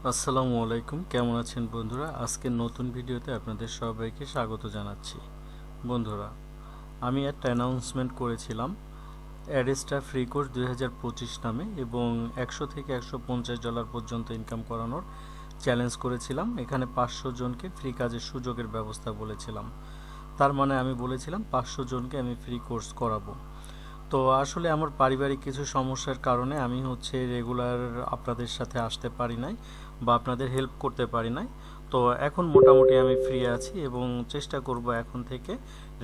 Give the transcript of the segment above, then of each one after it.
আসসালামু আলাইকুম, কেমন আছেন বন্ধুরা? আজকের নতুন ভিডিওতে আপনাদের সবাইকে স্বাগত জানাচ্ছি। বন্ধুরা, আমি একটা অ্যানাউন্সমেন্ট করেছিলাম অ্যাডেস্টা ফ্রি কোর্স 2025 নামে, এবং $100 থেকে $150 পর্যন্ত ইনকাম করানোর চ্যালেঞ্জ করেছিলাম। এখানে 500 জনকে ফ্রি কাজের সুযোগের ব্যবস্থা বলেছিলাম। তার মানে আমি বলেছিলাম 500 জনকে আমি ফ্রি কোর্স করাবো। তো আসলে আমার পারিবারিক কিছু সমস্যার কারণে আমি রেগুলার আপনাদের সাথে আসতে পারি নাই বা আপনাদের হেল্প করতে পারি নাই। তো এখন মোটামুটি আমি ফ্রি আছি এবং চেষ্টা করব এখন থেকে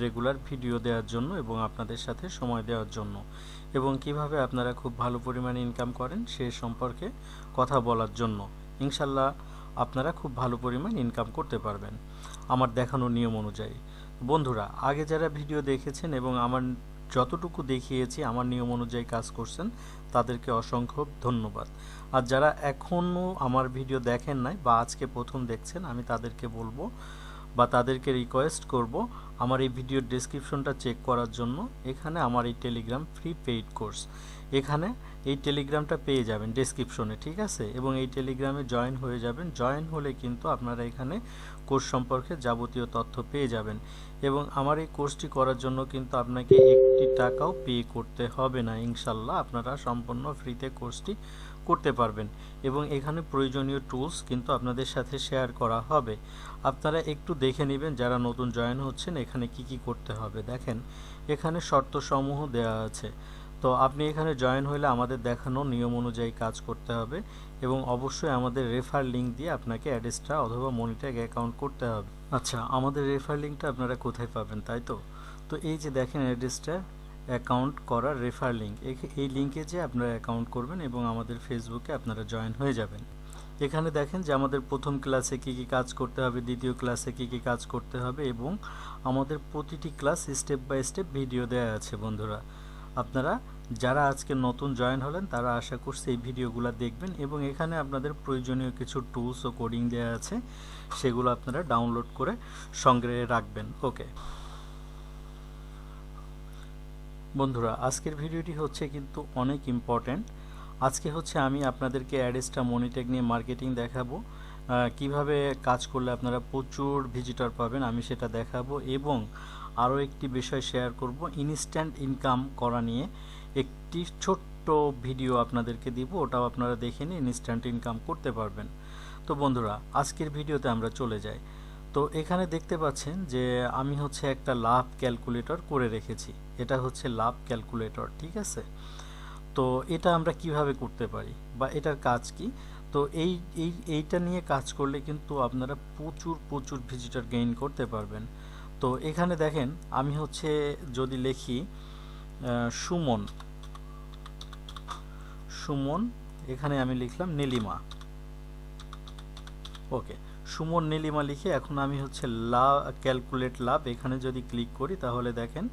রেগুলার ভিডিও দেওয়ার জন্য এবং আপনাদের সাথে সময় দেওয়ার জন্য, এবং কিভাবে আপনারা খুব ভালো পরিমাণে ইনকাম করেন সে সম্পর্কে কথা বলার জন্য। ইনশাল্লাহ আপনারা খুব ভালো পরিমাণ ইনকাম করতে পারবেন আমার দেখানো নিয়ম অনুযায়ী। বন্ধুরা, আগে যারা ভিডিও দেখেছেন এবং আমার যতটুকু দেখিয়েছি আমার নিয়ম অনুযায়ী কাজ করছেন, তাদেরকে অসংখ্য ধন্যবাদ। আর যারা এখনও আমার ভিডিও দেখেন নাই বা আজকে প্রথম দেখছেন, আমি তাদেরকে বলবো বা তাদেরকে রিকোয়েস্ট করব আমার এই ভিডিওর ডেসক্রিপশনটা চেক করার জন্য। এখানে আমার এই টেলিগ্রাম ফ্রি পেইড কোর্স, এখানে এই টেলিগ্রামটা পেয়ে যাবেন ডেসক্রিপশনে, ঠিক আছে? এবং এই টেলিগ্রামে জয়েন হয়ে যাবেন। জয়েন হলে কিন্তু আপনারা এখানে কোর্স সম্পর্কে যাবতীয় তথ্য পেয়ে যাবেন, এবং আমার এই কোর্সটি করার জন্য কিন্তু আপনাকে একটি টাকাও পে করতে হবে না। ইনশাল্লাহ আপনারা সম্পূর্ণ ফ্রিতে কোর্সটি করতে পারবেন, এবং এখানে প্রয়োজনীয় টুলস কিন্তু আপনাদের সাথে শেয়ার করা হবে। আপনারা একটু দেখে নেবেন যারা নতুন জয়েন হচ্ছেন এখানে কি কি করতে হবে। দেখেন, এখানে শর্তসমূহ দেওয়া আছে। তো আপনি এখানে জয়েন হলে আমাদের দেখানো নিয়ম অনুযায়ী কাজ করতে হবে, এবং অবশ্যই আমাদের রেফার লিঙ্ক দিয়ে আপনাকে অ্যাডেস্ট্রা অথবা মনিট্যাগ অ্যাকাউন্ট করতে হবে। আচ্ছা, আমাদের রেফার লিঙ্কটা আপনারা কোথায় পাবেন, তাই তো? তো এই যে দেখেন অ্যাডেস্ট্রা অ্যাকাউন্ট করার রেফার লিঙ্ক, এই লিঙ্কে যে আপনারা অ্যাকাউন্ট করবেন এবং আমাদের ফেসবুকে আপনারা জয়েন হয়ে যাবেন। এখানে দেখেন যে আমাদের প্রথম ক্লাসে কি কি কাজ করতে হবে, দ্বিতীয় ক্লাসে কি কি কাজ করতে হবে, এবং আমাদের প্রতিটি class step by step video দেওয়া আছে। বন্ধুরা, আপনারা যারা আজকে নতুন জয়েন হলেন তারা আশা করছি এই ভিডিওগুলো দেখবেন, এবং এখানে আপনাদের প্রয়োজনীয় কিছু টুলস ও কোডিং দেওয়া আছে, সেগুলো আপনারা ডাউনলোড করে সংগ্রহে রাখবেন। ওকে বন্ধুরা, আজকের ভিডিওটি কিন্তু অনেক ইম্পর্ট্যান্ট। আজকে আমি আপনাদেরকে অ্যাডেস্টা মনিট্যাগ নিয়ে মার্কেটিং দেখাবো, কিভাবে কাজ করলে আপনারা প্রচুর ভিজিটর পাবেন আমি সেটা দেখাবো, এবং আরও একটি বিষয় শেয়ার করব, ইনস্ট্যান্ট ইনকাম করা নিয়ে একটি ছোট্ট ভিডিও আপনাদেরকে দিব, ওটাও আপনারা দেখে নিয়ে ইনস্ট্যান্ট ইনকাম করতে পারবেন। তো বন্ধুরা, আজকের ভিডিওতে আমরা চলে যাই। তো এখানে দেখতে পাচ্ছেন যে আমি একটা লাভ ক্যালকুলেটর করে রেখেছি। এটা লাভ ক্যালকুলেটর, ঠিক আছে? তো এটা আমরা কিভাবে করতে পারি বা এটার কাজ কি? তো এইটা নিয়ে কাজ করলে কিন্তু আপনারা প্রচুর প্রচুর ভিজিটর গেইন করতে পারবেন। তো এখানে দেখেন আমি যদি লিখি সুমন, সুমন, এখানে আমি লিখলাম নীলিমা। ওকে, সুমন নীলিমা লিখে এখন আমি লাভ ক্যালকুলেট লাভ, এখানে যদি ক্লিক করি তাহলে দেখেন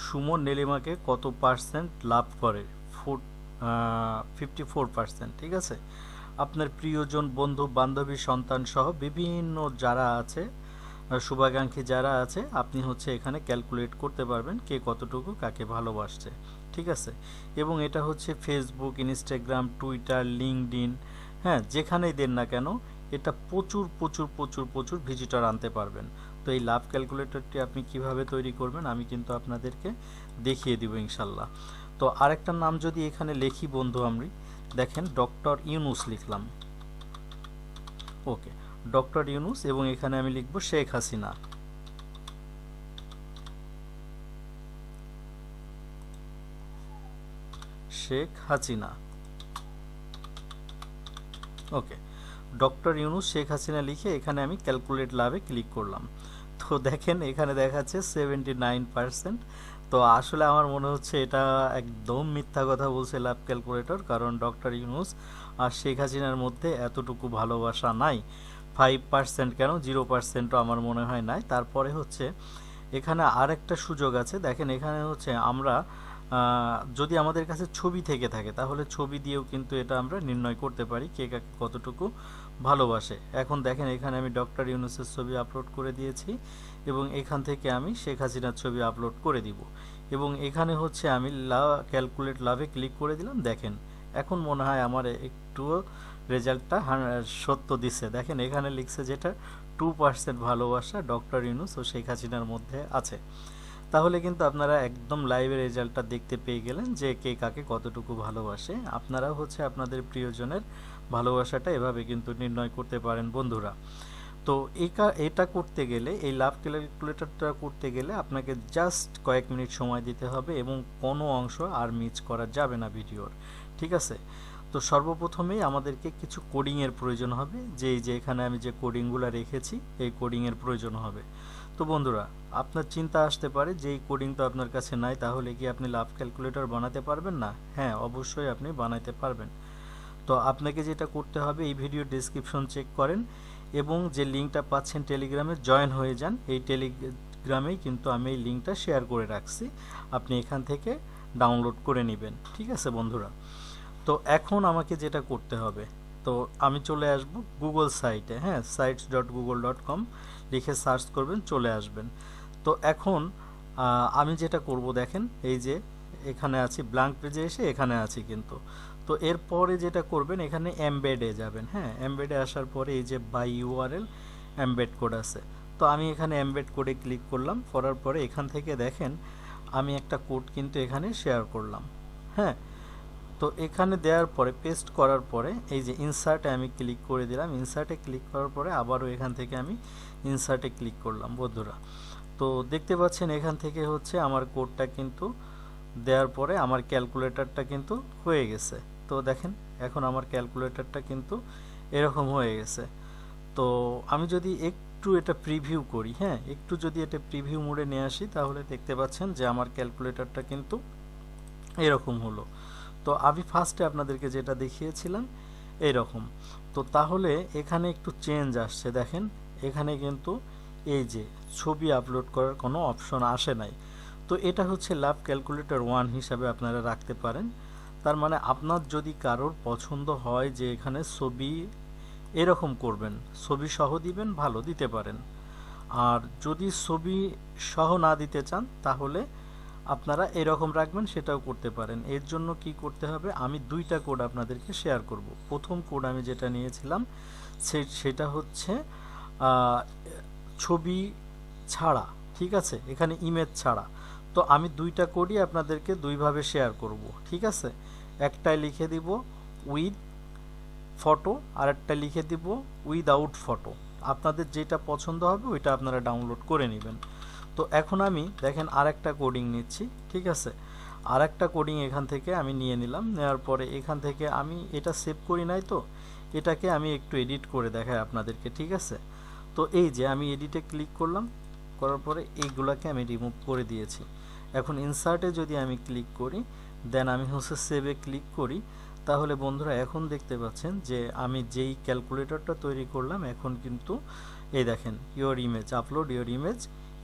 সুমন নীলিমাকে কত পার্সেন্ট লাভ করে। 54%, ঠিক আছে? আপনার প্রিয়জন, বন্ধু বান্ধবী, সন্তান সহ বিভিন্ন যারা আছে, শুভাকাঙ্ক্ষী যারা আছে, আপনি এখানে ক্যালকুলেট করতে পারবেন কে কতটুকু কাকে ভালোবাসছে, ঠিক আছে? এবং এটা ফেসবুক, ইনস্টাগ্রাম, টুইটার, লিঙ্কডইন, হ্যাঁ, যেখানেই দেন না কেন এটা প্রচুর প্রচুর প্রচুর প্রচুর ভিজিটর আনতে পারবেন। তো এই লাভ ক্যালকুলেটরটি আপনি কিভাবে তৈরি করবেন আমি কিন্তু আপনাদেরকে দেখিয়ে দিব ইনশাল্লাহ। তো আরেকটা নাম যদি এখানে লিখি বন্ধু, আমি দেখেন ডক্টর ইউনুস লিখলাম। ওকে, ডক্টর ইউনুস, এবং এখানে আমি লিখব শেখ হাসিনা। শেখ হাসিনা। ওকে, ডক্টর ইউনুস শেখ হাসিনা লিখে এখানে আমি ক্যালকুলেট লাভে ক্লিক করলাম। তো দেখেন এখানে দেখাচ্ছে 79%। তো আসলে আমার মনে হচ্ছে এটা একদম মিথ্যা কথা বলছে লাভ ক্যালকুলেটর, কারণ ডক্টর ইউনুস আর শেখ হাসিনার মধ্যে এতটুকু ভালোবাসা নাই। 5% কেন, 0%ও আমার মনে হয় নাই। তারপরে এখানে আরেকটা সুযোগ আছে। দেখেন এখানে আমরা যদি আমাদের কাছে ছবি থেকে থাকে তাহলে ছবি দিয়েও কিন্তু এটা আমরা নির্ণয় করতে পারি কে কাকে কতটুকু ভালোবাসে। এখন দেখেন এখানে আমি ডক্টর ইউনুসের ছবি আপলোড করে দিয়েছি, এবং এখান থেকে আমি শেখ হাসিনার ছবি আপলোড করে দিব, এবং এখানে আমি ক্যালকুলেট লাভে ক্লিক করে দিলাম। দেখেন এখন মনে হয় আমার একটুও রেজাল্টটা সত্য দিচ্ছে। দেখেন এখানে লিখছে যেটা 2% ভালোবাসা ডক্টর ইউনূস ও শেখ হাসিনার মধ্যে আছে। তাহলে কিন্তু আপনারা একদম লাইভে রেজাল্টটা দেখতে পেয়ে গেলেন যে কে কাকে কতটুকু ভালোবাসে। আপনারাও হচ্ছে আপনাদের প্রিয়জনের ভালোবাসাটা এভাবে কিন্তু নির্ণয় করতে পারেন বন্ধুরা। তো এটা করতে গেলে, এই লাভ ক্যালকুলেটরটা করতে গেলে আপনাকে জাস্ট কয়েক মিনিট সময় দিতে হবে এবং কোনো অংশ আর মিস করা যাবে না ভিডিওর, ঠিক আছে? তো সর্বপ্রথমেই আমাদেরকে কিছু কোডিংয়ের প্রয়োজন হবে, যে এই যে এখানে আমি যে কোডিংগুলো রেখেছি এই কোডিংয়ের প্রয়োজন হবে। তো বন্ধুরা, আপনার চিন্তা আসতে পারে যে এই কোডিং তো আপনার কাছে নাই, তাহলে কি আপনি লাভ ক্যালকুলেটর বানাতে পারবেন না? হ্যাঁ, অবশ্যই আপনি বানাতে পারবেন। তো আপনাকে যেটা করতে হবে, এই ভিডিও ডেসক্রিপশন চেক করেন এবং যে লিঙ্কটা পাচ্ছেন টেলিগ্রামে জয়েন হয়ে যান। এই টেলিগ্রামেই কিন্তু আমি এই লিঙ্কটা শেয়ার করে রাখছি, আপনি এখান থেকে ডাউনলোড করে নেবেন, ঠিক আছে বন্ধুরা? তো এখন আমাকে যেটা করতে হবে, তো আমি চলে আসব গুগল সাইটে, হ্যাঁ, sites.google.com লিখে সার্চ করবেন, চলে আসবেন। তো এখন আমি যেটা করব, দেখেন এই যে এখানে আছি, ব্ল্যাঙ্ক পেজে এসে এখানে আছি কিন্তু। তো এরপরে যেটা করবেন, এখানে এমবেডে যাবেন, হ্যাঁ, এমবেডে আসার পরে এই যে বাই ইউআরএল এমবেড কোড আছে। তো আমি এখানে এমবেড কোডে ক্লিক করলাম, করার পরে এখান থেকে দেখেন আমি একটা কোড কিন্তু এখানে শেয়ার করলাম, হ্যাঁ। তো এখানে দেওয়ার পরে পেস্ট করার পরে এই যে ইনসার্টে আমি ক্লিক করে দিলাম। ইনসার্টে ক্লিক করার পরে আবারও এখান থেকে আমি ইনসার্টে ক্লিক করলাম বন্ধুরা। তো দেখতে পাচ্ছেন এখান থেকে হচ্ছে আমার কোডটা কিন্তু দেওয়ার পরে আমার ক্যালকুলেটরটা কিন্তু হয়ে গেছে। তো দেখেন এখন আমার ক্যালকুলেটরটা কিন্তু এরকম হয়ে গেছে। তো আমি যদি একটু এটা প্রিভিউ করি, হ্যাঁ, একটু যদি এটা প্রিভিউ মোডে নিয়ে আসি, তাহলে দেখতে পাচ্ছেন যে আমার ক্যালকুলেটরটা কিন্তু এরকম হলো। তো আমি ফার্স্টে আপনাদেরকে যেটা দেখিয়েছিলাম এইরকম। তো তাহলে এখানে একটু চেঞ্জ আসছে, দেখেন এখানে কিন্তু এই যে ছবি আপলোড করার কোনো অপশন আসে নাই। তো এটা হচ্ছে লাভ ক্যালকুলেটর 1 হিসাবে আপনারা রাখতে পারেন। তার মানে আপনার যদি কারোর পছন্দ হয় যে এখানে ছবি এরকম করবেন, ছবি সহ দিবেন, ভালো দিতে পারেন। আর যদি ছবি সহ না দিতে চান তাহলে আপনারা এরকম রাখবেন, সেটাও করতে পারেন। এর জন্য কি করতে হবে, আমি দুইটা কোড আপনাদেরকে শেয়ার করব। প্রথম কোড আমি যেটা নিয়েছিলাম সেটা হচ্ছে ছবি ছাড়া, ঠিক আছে, এখানে ইমেজ ছাড়া। তো আমি দুইটা কোডই আপনাদেরকে দুইভাবে শেয়ার করব, ঠিক আছে। একটাই লিখে দিব উইথ ফটো, আর একটা লিখে দিব উইদাউট ফটো। আপনাদের যেটা পছন্দ হবে ওইটা আপনারা ডাউনলোড করে নেবেন। তো এখন আমি দেখেন আরেকটা কোডিং নিচ্ছি, ঠিক আছে। আরেকটা কোডিং এখান থেকে আমি নিয়ে নিলাম, নেওয়ার পরে এখান থেকে আমি এটা সেভ করি নাই, তো এটাকে আমি একটু এডিট করে দেখাই আপনাদেরকে, ঠিক আছে। তো এই যে আমি এডিটে ক্লিক করলাম, করার পরে এইগুলাকে আমি রিমুভ করে দিয়েছি। এখন ইনসার্টে যদি আমি ক্লিক করি, দেন আমি হচ্ছে সেভে ক্লিক করি, তাহলে বন্ধুরা এখন দেখতে পাচ্ছেন যে আমি যেই ক্যালকুলেটরটা তৈরি করলাম এখন কিন্তু এই দেখেন your image, upload your image,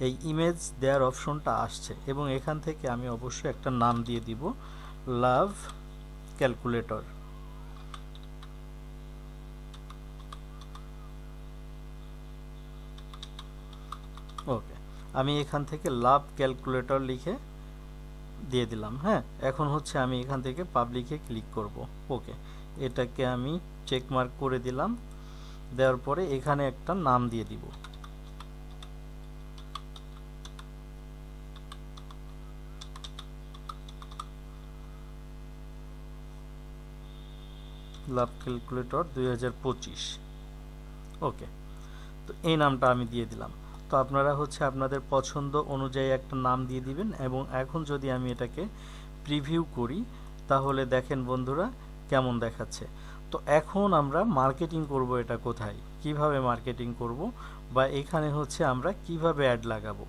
এই ইমেজ দেওয়ার অপশনটা আসছে এবং এখান থেকে আমি অবশ্যই একটা নাম দিয়ে দিব, লাভ ক্যালকুলেটর। ওকে, আমি এখান থেকে লাভ ক্যালকুলেটর লিখে দিয়ে দিলাম, হ্যাঁ। এখন হচ্ছে আমি এখান থেকে পাবলিকে ক্লিক করব, ওকে, এটাকে আমি চেক মার্ক করে দিলাম। দেওয়ার পরে এখানে একটা নাম দিয়ে দিব, লাভ ক্যালকুলেটর 2025, ওকে। তো এই নামটা আমি দিয়ে দিলাম। তো আপনারা হচ্ছে আপনাদের পছন্দ অনুযায়ী একটা নাম দিয়ে দিবেন। এবং এখন যদি আমি এটাকে প্রিভিউ করি তাহলে দেখেন বন্ধুরা কেমন দেখাচ্ছে। তো এখন আমরা মার্কেটিং করব, এটা কোথায় কিভাবে মার্কেটিং করব, বা এখানে হচ্ছে আমরা কিভাবে অ্যাড লাগাবো,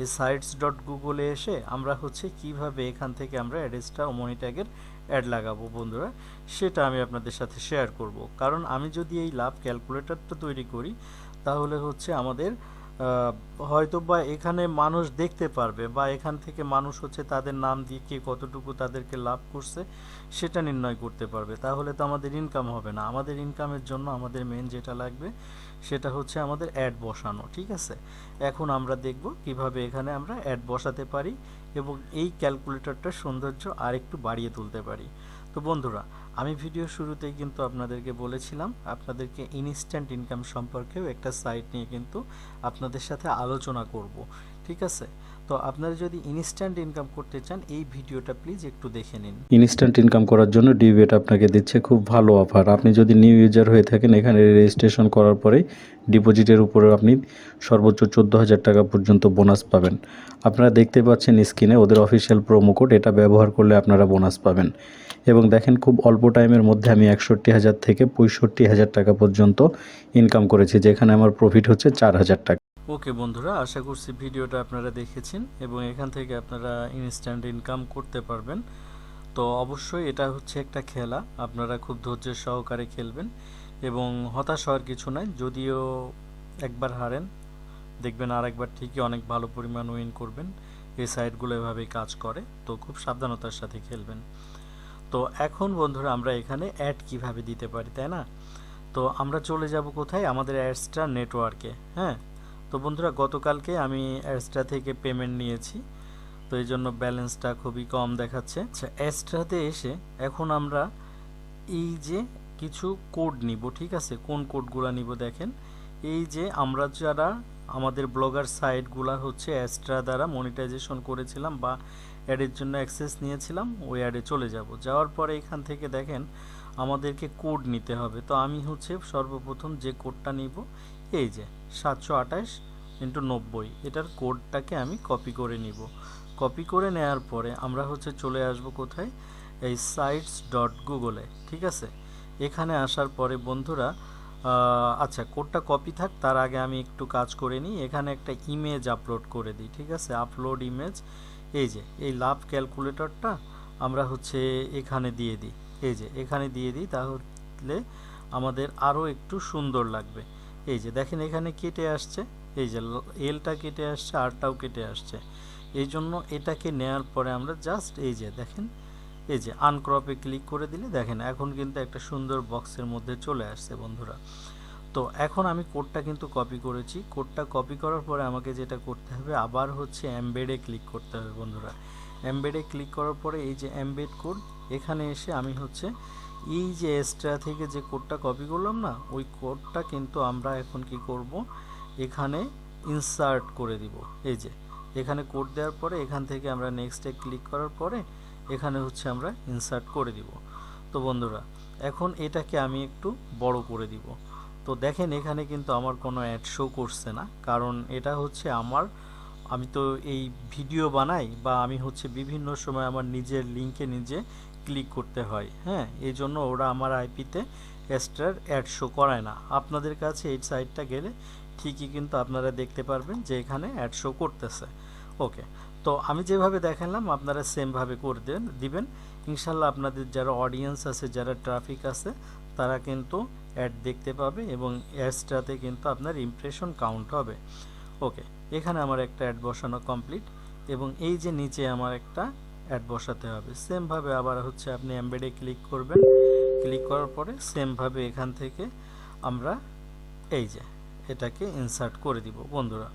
এই sites.google-এ এসে আমরা হচ্ছে কিভাবে এখান থেকে আমরা অ্যাড্রেসটা ও মনি ট্যাগের অ্যাড লাগাবো বন্ধুরা, সেটা আমি আপনাদের সাথে শেয়ার করব। কারণ আমি যদি এই লাভ ক্যালকুলেটরটা তৈরি করি তাহলে হচ্ছে আমাদের হয়তো বা এখানে মানুষ দেখতে পারবে, বা এখান থেকে মানুষ হচ্ছে তাদের নাম দিয়ে কে কতটুকু তাদেরকে লাভ করছে সেটা নির্ণয় করতে পারবে। তাহলে তো আমাদের ইনকাম হবে না। আমাদের ইনকামের জন্য আমাদের মেন যেটা লাগবে সেটা হচ্ছে আমাদের অ্যাড বসানো, ঠিক আছে। এখন আমরা দেখব কিভাবে এখানে আমরা অ্যাড বসাতে পারি এবং এই ক্যালকুলেটরটার সৌন্দর্য আর একটু বাড়িয়ে তুলতে পারি। তো বন্ধুরা, আমি ভিডিও শুরুতেই কিন্তু আপনাদেরকে বলেছিলাম আপনাদেরকে ইনস্ট্যান্ট ইনকাম সম্পর্কেও একটা সাইট নিয়ে কিন্তু আপনাদের সাথে আলোচনা করব, ঠিক আছে? তো আপনারা যদি ইনস্ট্যান্ট ইনকাম করতে চান এই ভিডিওটা প্লিজ একটু দেখে নিন। ইনস্ট্যান্ট ইনকাম করার জন্য ডিবেট আপনাকে দিচ্ছে খুব ভালো অফার। আপনি যদি নিউ ইউজার হয়ে থাকেন, এখানে রেজিস্ট্রেশন করার পরে ডিপোজিটের উপরে আপনি সর্বোচ্চ 14,000 টাকা পর্যন্ত বোনাস পাবেন। আপনারা দেখতে পাচ্ছেন স্ক্রিনে ওদের অফিসিয়াল প্রোমো কোড, এটা ব্যবহার করলে আপনারা বোনাস পাবেন। এবং দেখেন খুব অল্প টাইমের মধ্যে আমি 61,000 থেকে 65,000 টাকা পর্যন্ত ইনকাম করেছি, যেখানে আমার প্রফিট হচ্ছে 4,000 টাকা। ওকে বন্ধুরা, আশা করছি ভিডিওটা আপনারা দেখেছেন এবং এখান থেকে আপনারা ইনস্ট্যান্ট ইনকাম করতে পারবেন। তো অবশ্যই এটা হচ্ছে একটা খেলা, আপনারা খুব ধৈর্যের সহকারে খেলবেন এবং হতাশ হওয়ার কিছু নাই। যদিও একবার হারেন, দেখবেন আরেকবার ঠিকই অনেক ভালো পরিমাণ উইন করবেন। এই সাইটগুলো এভাবেই কাজ করে, তো খুব সাবধানতার সাথে খেলবেন। তো এখন বন্ধুরা আমরা এখানে অ্যাড কিভাবে দিতে পারি, তাই না? তো আমরা চলে যাব কোথায়, আমাদের অ্যাডস্টার নেটওয়ার্কে। হ্যাঁ, তো বন্ধুরা গতকালকে আমি অ্যাডস্টার থেকে পেমেন্ট নিয়েছি, তো এই জন্য ব্যালেন্সটা খুবই কম দেখাচ্ছে। আচ্ছা, অ্যাডস্টারতে এসে এখন আমরা এই যে কিছু কোড নিব, ঠিক আছে? কোন কোডগুলো নিব দেখেন, এই যে আমরা যারা আমাদের ব্লগার সাইটগুলো হচ্ছে অ্যাডস্টার দ্বারা মনিটাইজেশন করেছিলাম বা অ্যাডের জন্য অ্যাক্সেস নিয়েছিলাম, ওই অ্যাডে চলে যাব। যাওয়ার পরে এখান থেকে দেখেন আমাদেরকে কোড নিতে হবে। তো আমি হচ্ছে সর্বপ্রথম যে কোডটা নিব, এই যে 728x90, এটার কোডটাকে আমি কপি করে নিব। কপি করে নেওয়ার পরে আমরা হচ্ছে চলে আসব কোথায়, এই sites.google-এ, ঠিক আছে? এখানে আসার পরে বন্ধুরা আচ্ছা, কোডটা কপি থাক, তার আগে আমি একটু কাজ করে নিই। এখানে একটা ইমেজ আপলোড করে দিই, ঠিক আছে? আপলোড ইমেজ, এই যে এই লাভ ক্যালকুলেটরটা আমরা হচ্ছে এখানে দিয়ে দিই, এই যে এখানে দিয়ে দিই, তাহলে আমাদের আরও একটু সুন্দর লাগবে। এই যে দেখেন এখানে কেটে আসছে, এই যে এলটা কেটে আসছে, আরটাও কেটে আসছে। এই জন্য এটাকে নেওয়ার পরে আমরা জাস্ট এই যে দেখেন, এই যে আনক্রপে ক্লিক করে দিলে দেখেন এখন কিন্তু একটা সুন্দর বক্সের মধ্যে চলে আসছে বন্ধুরা। তো এখন আমি কোডটা কিন্তু কপি করেছি। কোডটা কপি করার পরে আমাকে যেটা করতে হবে, আবার হচ্ছে এমবেডে ক্লিক করতে হবে বন্ধুরা। এমবেডে ক্লিক করার পরে এই যে এমবেড কোড, এখানে এসে আমি হচ্ছে এই যে এক্সট্রা থেকে যে কোডটা কপি করলাম না, ওই কোডটা কিন্তু আমরা এখন কি করব, এখানে ইনসার্ট করে দিব। এই যে এখানে কোড দেওয়ার পরে এখান থেকে আমরা নেক্সটে ক্লিক করার পরে এখানে হচ্ছে আমরা ইনসার্ট করে দিব। তো বন্ধুরা এখন এটাকে আমি একটু বড় করে দিব। তো দেখেন এখানে কিন্তু আমার কোনো অ্যাড শো করছে না, কারণ এটা হচ্ছে আমি তো এই ভিডিও বানাই বা আমি হচ্ছে বিভিন্ন সময় আমার নিজের লিঙ্কে নিজে ক্লিক করতে হয়। হ্যাঁ, এই জন্য ওরা আমার আইপিতে এক্সট্রার অ্যাড শো করায় না। আপনাদের কাছে এই সাইটটা গেলে ঠিকই কিন্তু আপনারা দেখতে পারবেন যে এখানে অ্যাড শো করতেছে। ওকে, তো আমি যেভাবে দেখালাম আপনারা সেমভাবে করে দিবেন। ইনশাল্লাহ আপনাদের যারা অডিয়েন্স আছে, যারা ট্রাফিক আছে, তারা কিন্তু অ্যাড দেখতে পাবে এবং অ্যাডসটাতে কিন্তু আপনার ইমপ্রেশন কাউন্ট হবে। ওকে, এখানে আমার একটা অ্যাড বসানো কমপ্লিট এবং এই যে নিচে আমার একটা অ্যাড বসাতে হবে। সেমভাবে আবার হচ্ছে আপনি এমবেডে ক্লিক করবেন, ক্লিক করার পরে সেমভাবে এখান থেকে আমরা এই যে এটাকে ইনসার্ট করে দিব বন্ধুরা।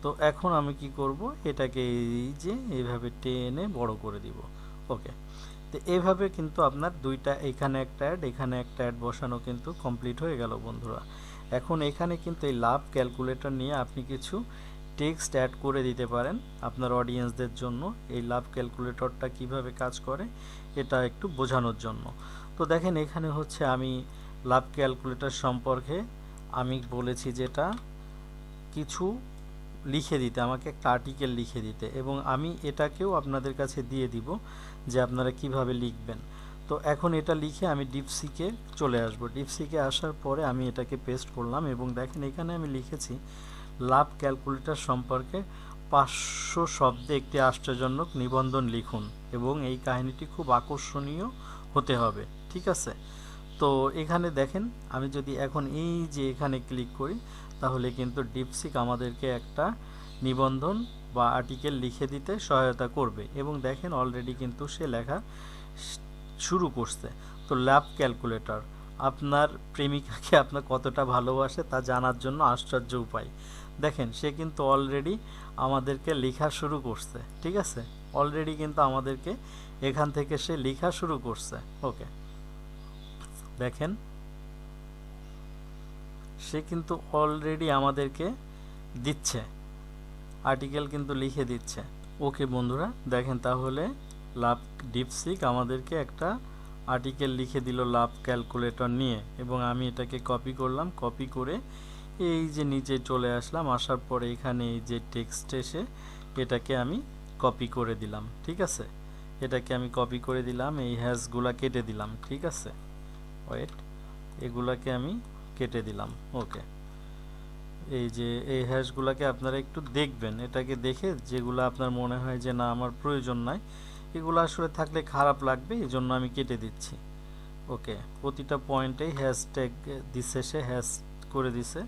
তো এখন আমি কি করব, এটাকে এই যে এইভাবে টেনে বড় করে দিব। ওকে, তো এইভাবে কিন্তু আপনার দুইটা, এখানে একটা অ্যাড এখানে একটা অ্যাড বসানো কিন্তু কমপ্লিট হয়ে গেল বন্ধুরা। এখন এখানে কিন্তু এই লাভ ক্যালকুলেটর নিয়ে আপনি কিছু টেক্সট অ্যাড করে দিতে পারেন আপনার অডিয়েন্সদের জন্য। এই লাভ ক্যালকুলেটরটা কিভাবে কাজ করে এটা একটু বোঝানোর জন্য। তো দেখেন এখানে হচ্ছে আমি লাভ ক্যালকুলেটর সম্পর্কে আমি বলেছি যেটা কিছু লিখে দিতে, আমাকে একটা আর্টিকেল লিখে দিতে, এবং আমি এটাকেও আপনাদের কাছে দিয়ে দিব যে আপনারা কিভাবে লিখবেন। তো এখন এটা লিখে আমি ডিপসিকে চলে আসব। ডিপসিকে আসার পরে আমি এটাকে পেস্ট করলাম এবং দেখেন এখানে আমি লিখেছি লাভ ক্যালকুলেটর সম্পর্কে 500 শব্দে একটি আশ্চর্যজনক নিবন্ধন লিখুন এবং এই কাহিনীটি খুব আকর্ষণীয় হতে হবে, ঠিক আছে? তো এখানে দেখেন আমি যদি এখন এই যে এখানে ক্লিক করি, তাহলে কিন্তু ডিপসিক আমাদেরকে একটা নিবন্ধন বা আর্টিকেল লিখে দিতে সহায়তা করবে এবং দেখেন অলরেডি কিন্তু সে লেখা শুরু করছে। তো লাভ ক্যালকুলেটর আপনার প্রেমিকাকে আপনার কতটা ভালোবাসে তা জানার জন্য আশ্চর্য উপায়। দেখেন সে কিন্তু অলরেডি আমাদেরকে লেখা শুরু করছে, ঠিক আছে? অলরেডি কিন্তু আমাদেরকে এখান থেকে সে লেখা শুরু করছে। ওকে, দেখেন সে কিন্তু অলরেডি আমাদেরকে দিচ্ছে, আর্টিকেল কিন্তু লিখে দিচ্ছে। ওকে বন্ধুরা, দেখেন তাহলে লাভ ডিপসিক আমাদেরকে একটা আর্টিকেল লিখে দিল লাভ ক্যালকুলেটর নিয়ে, এবং আমি এটাকে কপি করলাম, কপি করে এই যে নিচে চলে আসলাম, আসার পরে এখানে এই যে টেক্সট এসে এটাকে আমি কপি করে দিলাম। ঠিক আছে, এটাকে আমি কপি করে দিলাম, এই হ্যাশগুলা কেটে দিলাম। ঠিক আছে, ওয়েট, এগুলাকে আমি কেটে দিলাম। ওকে, এই যে এই হ্যাশগুলাকে আপনারা একটু দেখবেন, এটাকে দেখে যেগুলো আপনার মনে হয় যে না আমার প্রয়োজন নাই, এগুলো আসলে থাকলে খারাপ লাগবে, এই জন্য আমি কেটে দিচ্ছি। ওকে, প্রতিটা পয়েন্টেই হ্যাশট্যাগ দিছে, সে হ্যাশ করে দিছে,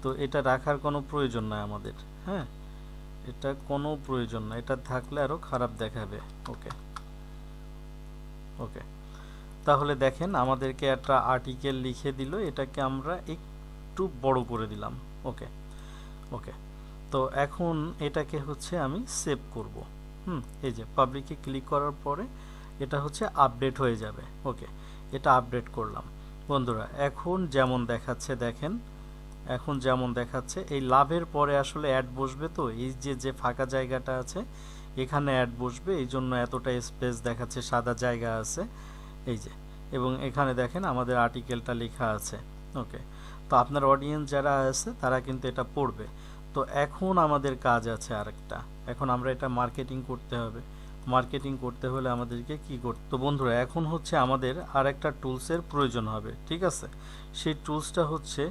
তো এটা রাখার কোনো প্রয়োজন নাই আমাদের। হ্যাঁ, এটা কোনো প্রয়োজন না, এটা থাকলে আরও খারাপ দেখাবে। ওকে ওকে, তাহলে দেখেন আমাদেরকে একটা আর্টিকেল লিখে দিল, এটাকে আমরা একটু বড় করে দিলাম। ওকে ওকে, তো এখন এটাকে হচ্ছে আমি সেভ করব। এই যে পাবলিকে ক্লিক করার পরে এটা হচ্ছে আপডেট হয়ে যাবে। ওকে, এটা আপডেট করলাম বন্ধুরা। এখন যেমন দেখাচ্ছে দেখেন, এখন যেমন দেখাচ্ছে এই লাভের পরে আসলে অ্যাড বসবে, তো এই যে যে ফাঁকা জায়গাটা আছে এখানে অ্যাড বসবে, এই জন্য এতটা স্পেস দেখাচ্ছে, সাদা জায়গা আছে এই যে, এবং এখানে দেখেন আমাদের আর্টিকেলটা লেখা আছে। ওকে, তো আপনার অডিয়েন্স যারা আছে তারা কিন্তু এটা পড়বে। তো এখন আমাদের কাজ আছে আরেকটা, এখন আমরা এটা মার্কেটিং করতে হবে। মার্কেটিং করতে হলে আমাদেরকে কি করতে, তো বন্ধুরা এখন হচ্ছে আমাদের আরেকটা টুলসের প্রয়োজন হবে। ঠিক আছে, সেই টুলসটা হচ্ছে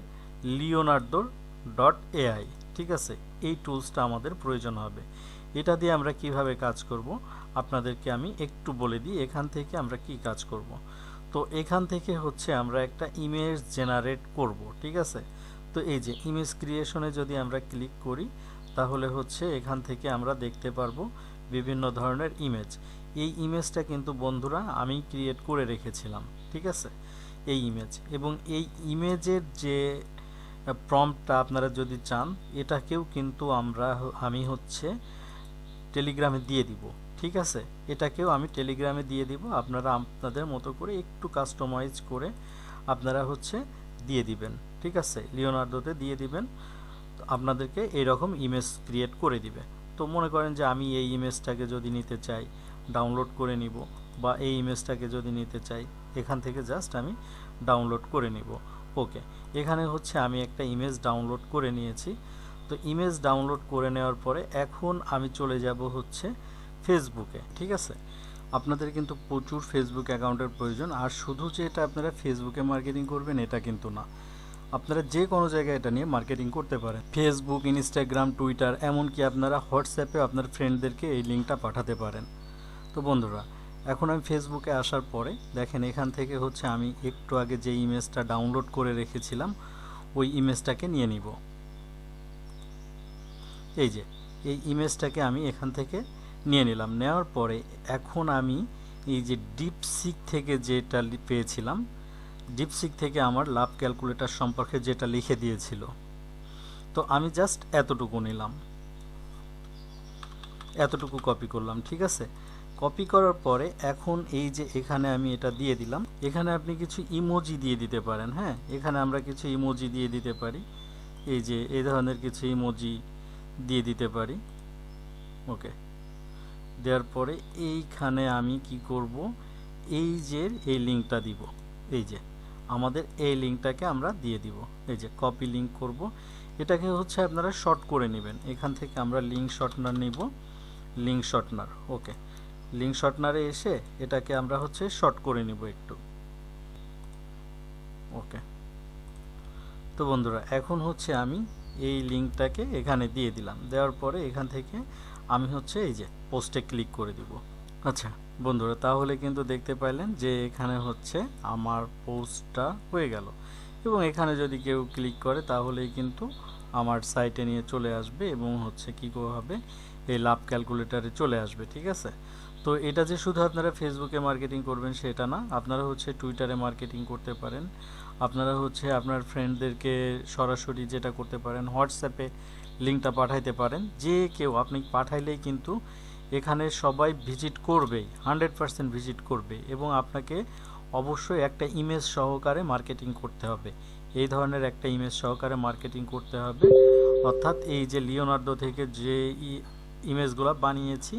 leonardo.ai। ঠিক আছে, এই টুলসটা আমাদের প্রয়োজন হবে। এটা দিয়ে আমরা কিভাবে কাজ করব আপনাদেরকে আমি একটু বলে দিই, এখান থেকে আমরা কি কাজ করব। তো এখান থেকে হচ্ছে আমরা একটা ইমেজ জেনারেট করব। ঠিক আছে, তো এই যে ইমেজ ক্রিয়েশনে যদি আমরা ক্লিক করি তাহলে হচ্ছে এখান থেকে আমরা দেখতে পারবো বিভিন্ন ধরনের ইমেজ। এই ইমেজটা কিন্তু বন্ধুরা আমি ক্রিয়েট করে রেখেছিলাম। ঠিক আছে, এই ইমেজ, এবং এই ইমেজের যে প্রম্পটটা আপনারা যদি চান এটাকেও কিন্তু আমি হচ্ছে টেলিগ্রামে দিয়ে দিব। ঠিক আছে, এটাকেও আমি টেলিগ্রামে দিয়ে দিব, আপনারা আপনাদের মতো করে একটু কাস্টমাইজ করে আপনারা হচ্ছে দিয়ে দিবেন। ঠিক আছে, লিওনার্দোতে দিয়ে দিবেন, আপনাদেরকে এইরকম ইমেজ ক্রিয়েট করে দিবে। তো মনে করেন যে আমি এই ইমেজটাকে যদি নিতে চাই ডাউনলোড করে নিব, বা এই ইমেজটাকে যদি নিতে চাই এখান থেকে জাস্ট আমি ডাউনলোড করে নিব। ওকে, এখানে হচ্ছে আমি একটা ইমেজ ডাউনলোড করে নিয়েছি। তো ইমেজ ডাউনলোড করে নেওয়ার পরে এখন আমি চলে যাব হচ্ছে ফেসবুকে। ঠিক আছে, আপনাদের কিন্তু প্রচুর ফেসবুক অ্যাকাউন্টের প্রয়োজন, আর শুধু যে এটা আপনারা ফেসবুকে মার্কেটিং করবেন এটা কিন্তু না, আপনারা যে কোনো জায়গায় এটা নিয়ে মার্কেটিং করতে পারেন। ফেসবুক, ইনস্টাগ্রাম, টুইটার, এমনকি আপনারা হোয়াটসঅ্যাপে আপনার ফ্রেন্ডদেরকে এই লিঙ্কটা পাঠাতে পারেন। তো বন্ধুরা এখন আমি ফেসবুকে আসার পরে দেখেন এখান থেকে হচ্ছে আমি একটু আগে যে ইমেজটা ডাউনলোড করে রেখেছিলাম ওই ইমেজটাকে নিয়ে নিব। এই যে এই ইমেজটাকে আমি এখান থেকে নিয়ে নিলাম, নেওয়ার পরে এখন আমি এই যে ডিপসিক থেকে যেটা পেয়েছিলাম, ডিপসিক থেকে আমার লাভ ক্যালকুলেটর সম্পর্কে যেটা লিখে দিয়েছিল, তো আমি জাস্ট এতটুকু নিলাম, এতটুকু কপি করলাম। ঠিক আছে, কপি করার পরে এখন এই যে এখানে আমি এটা দিয়ে দিলাম, এখানে আপনি কিছু ইমোজি দিয়ে দিতে পারেন। হ্যাঁ, এখানে আমরা কিছু ইমোজি দিয়ে দিতে পারি, এই যে এই ধরনের কিছু ইমোজি দিয়ে দিতে পারি। ওকে, দেওয়ার পরে এইখানে আমি কি করব, এই যে এই লিঙ্কটা দিব, এই যে আমাদের এই লিঙ্কটাকে আমরা দিয়ে দিব, এই যে কপি লিঙ্ক করব। এটাকে হচ্ছে আপনারা শর্ট করে নেবেন, এখান থেকে আমরা লিঙ্ক শর্টনার নিব, লিঙ্ক শর্টনার। ওকে, লিঙ্ক শর্টনারে এসে এটাকে আমরা হচ্ছে শর্ট করে নিব একটু। ওকে, তো বন্ধুরা এখন হচ্ছে আমি এই লিঙ্কটাকে এখানে দিয়ে দিলাম, দেওয়ার পরে এখান থেকে আমি হচ্ছে এই যে পোস্টে ক্লিক করে দিব। আচ্ছা বন্ধুরা, তাহলে কিন্তু দেখতে পাইলেন যে এখানে হচ্ছে আমার পোস্টটা হয়ে গেল, এবং এখানে যদি কেউ ক্লিক করে তাহলেই কিন্তু আমার সাইটে নিয়ে চলে আসবে, এবং হচ্ছে কী হবে এই লাভ ক্যালকুলেটারে চলে আসবে। ঠিক আছে, তো এটা যে শুধু আপনারা ফেসবুকে মার্কেটিং করবেন সেটা না, আপনারা হচ্ছে টুইটারে মার্কেটিং করতে পারেন, আপনারা হচ্ছে আপনার ফ্রেন্ডদেরকে সরাসরি যেটা করতে পারেন হোয়াটসঅ্যাপে লিঙ্কটা পাঠাইতে পারেন, যে কেউ আপনি পাঠাইলেই কিন্তু এখানে সবাই ভিজিট করবেই, 100% ভিজিট করবে, এবং আপনাকে অবশ্যই একটা ইমেজ সহকারে মার্কেটিং করতে হবে। এই ধরনের একটা ইমেজ সহকারে মার্কেটিং করতে হবে, অর্থাৎ এই যে লিওনার্দো থেকে যে ইমেজগুলো বানিয়েছি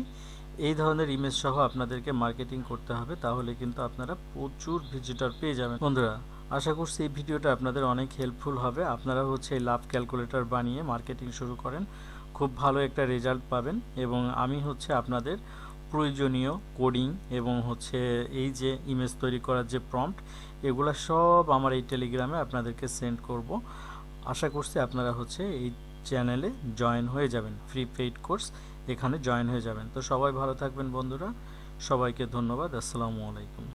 এই ধরনের ইমেজ সহ আপনাদেরকে মার্কেটিং করতে হবে, তাহলে কিন্তু আপনারা প্রচুর ভিজিটর পেয়ে যাবেন। বন্ধুরা, আশা করছি এই ভিডিওটা আপনাদের অনেক হেল্পফুল হবে। আপনারা এই লাভ ক্যালকুলেটর বানিয়ে মার্কেটিং শুরু করেন, খুব ভালো একটা রেজাল্ট পাবেন। এবং আমি আপনাদের প্রয়োজনীয় কোডিং এবং এই যে ইমেজ তৈরি করার যে প্রম্পট, এগুলো সব আমার এই টেলিগ্রামে আপনাদেরকে সেন্ড করব। আশা করছি আপনারা এই চ্যানেলে জয়েন হয়ে যাবেন, ফ্রি পেইড কোর্স এখানে জয়েন হয়ে যাবেন। তো সবাই ভালো থাকবেন বন্ধুরা, সবাইকে ধন্যবাদ। আসসালামু আলাইকুম।